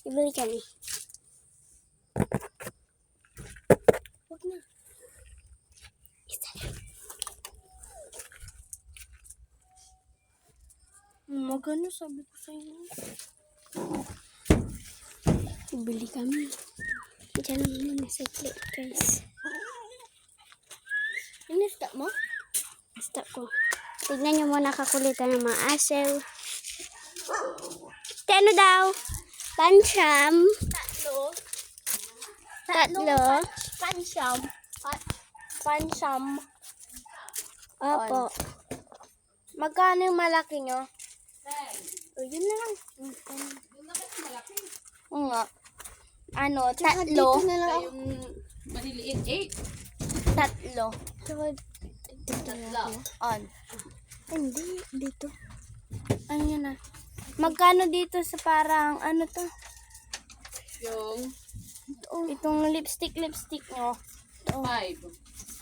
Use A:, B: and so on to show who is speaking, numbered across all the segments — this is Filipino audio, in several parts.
A: Ibili kami. Huwag na. Isa lang. Magano sabi ko sa inyo. Ibili kami. Diyan lang muna sa plate, guys. Ano stop mo? Stop ko. Tignan nyo muna kakulitan ng mga asew. Ano daw? Pansyam. Tatlo.
B: Pansyam. Pansyam.
A: Opo.
B: Magkano yung malaki nyo?
A: O, yun na lang.
B: Oo nga. Ano,
A: Tsaka
B: tatlo.
A: dito na lang ako.
C: Maliliit, 8.
B: Tatlo.
A: Tsaka
C: Tatlo.
B: On.
A: hindi. Dito.
B: Ano yun na? Magkano dito sa parang, ano to?
C: Yung
B: Itong lipstick nyo.
C: 5.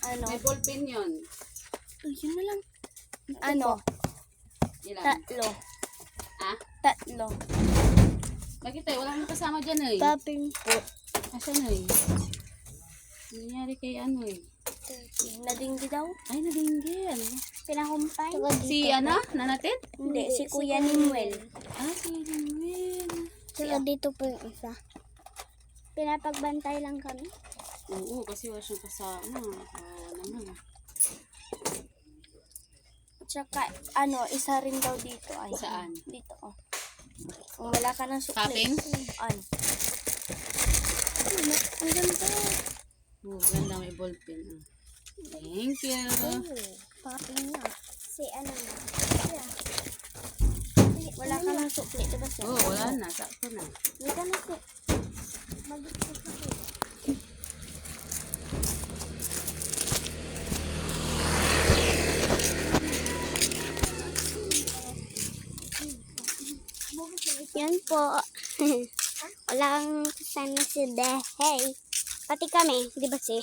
B: Ano?
C: May ballpen yun.
A: O, yun na lang.
B: Ano?
C: Ilan?
B: Tatlo.
C: Ah?
B: Tatlo.
C: Bakit tayo? Wala nang kasama dyan eh.
A: Paping po.
C: Asan eh? Nangyari kay ano eh?
B: Nadinggi daw?
C: Ay, nadinggil.
B: Pinakumpay?
C: Si ano? Nanatid?
B: Hindi, si Kuya Nimwel.
C: Ah, si Manuel.
A: Tsaka dito po yung isa. Pinapagbantay lang kami.
C: Oo, kasi wala siyang kasama. Oo naman.
B: Tsaka, ano, isa rin daw dito. Ay,
C: Saan?
B: Dito, oh. Kung wala ka ng sukli.
C: Topping?
B: On.
A: Ang ganda.
C: Oo, ganda may ballpen. Ah. Thank you.
A: Paping na. Si ano na.
B: Wala ka ng sukli, diba siya?
C: Oo, wala na. Sakto na.
B: Hindi ka na sukli.
A: Yan po. Walang kasama si Dehey. Pati kami, di ba si?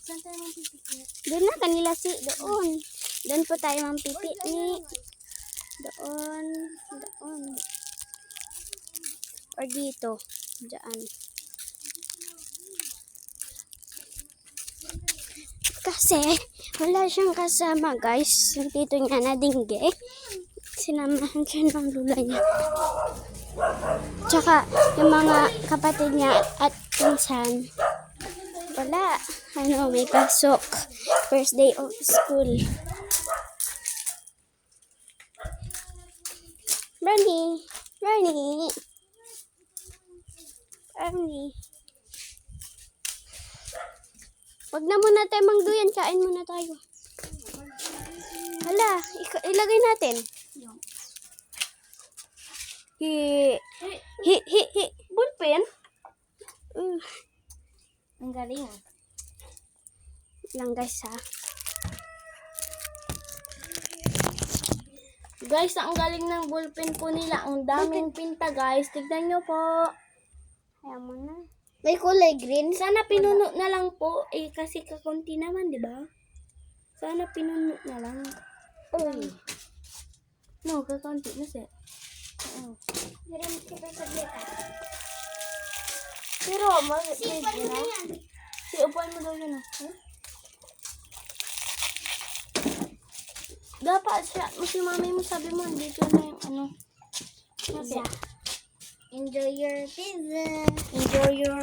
B: Saan tayo magpipiknik?
A: Doon na kanila si, doon. Doon po tayo mampipiknik. Doon. Or dito. Diyan. Kasi, wala siyang kasama guys. Yung tito niya na dingge. Sinamahan siya ng lula niya. Tsaka, yung mga kapatid niya at pinsan. Wala. Ano, may pasok. First day of school. Bernie. Wag na muna tayo mangduyan. Kain muna tayo. Hala, ilagay natin. Hi.
B: Bullpen?
A: Uh,
B: Ang galing.
A: lang guys ha.
B: Guys, ang galing ng bullpen po nila. Ang daming pinta, guys. Tignan nyo po.
A: Kaya mo na. May kulay green.
B: Sana pinuno na lang po. Eh, kasi kakunti naman, di ba? Sana pinuno na lang.
A: Uy.
B: No, kakunti na siya. Oo.
A: Meron kita sa dieta.
B: Pero,
A: Sipan mo na yan.
B: Si upuan mo daw yun, ah. Huh? Dapat siya, si mami mo sabi mo, dito na yung ano.
A: Pizza. Enjoy your pizza.
B: Enjoy your